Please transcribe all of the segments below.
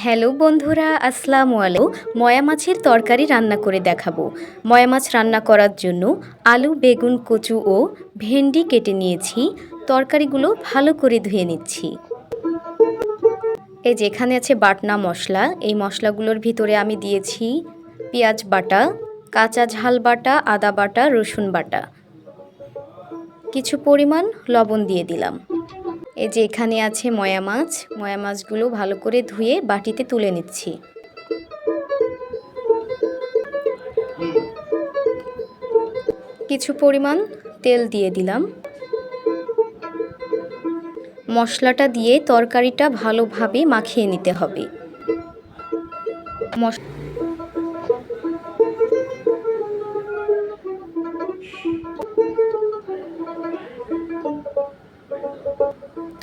Hello বন্ধুরা, আসসালামু আলাইকুম। ময়া মাছের তরকারি রান্না করে দেখাবো। ময়া মাছ রান্না করার জন্য আলু, বেগুন, কচু ও ভেন্ডি কেটে নিয়েছি। তরকারিগুলো ভালো করে ধুয়ে নিচ্ছি। এই যে এখানে আছে বাটনা মশলা। এই মশলাগুলোর ভিতরে আমি দিয়েছি পেঁয়াজ বাটা, কাঁচা ঝাল বাটা, আদা বাটা, রসুন বাটা, কিছু পরিমাণ লবণ দিয়ে দিলাম। এই যে এখানে আছে ময়া মাছগুলো ভালো করে ধুয়ে বাটিতে তুলে নিচ্ছি। কিছু পরিমাণ তেল দিয়ে দিলাম। মশলাটা দিয়ে তরকারিটা ভালোভাবে মাখিয়ে নিতে হবে।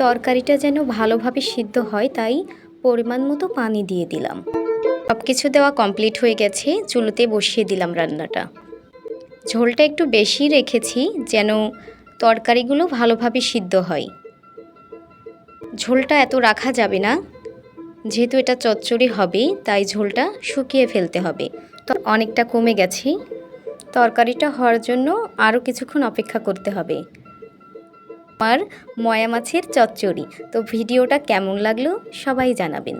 তরকারিটা যেন ভালোভাবে সিদ্ধ হয়, তাই পরিমাণ মতো পানি দিয়ে দিলাম। সব কিছু দেওয়া কমপ্লিট হয়ে গেছে, চুলোতে বসিয়ে দিলাম রান্নাটা। ঝোলটা একটু বেশি রেখেছি যেন তরকারিগুলো ভালোভাবে সিদ্ধ হয়। ঝোলটা এত রাখা যাবে না, যেহেতু এটা চচ্চড়ি হবে তাই ঝোলটা শুকিয়ে ফেলতে হবে। তো অনেকটা কমে গেছে, তরকারিটা হওয়ার জন্য আরও কিছুক্ষণ অপেক্ষা করতে হবে। আমার ময়া মাছের চচ্চড়ি। তো ভিডিওটা কেমন লাগলো সবাই জানাবেন।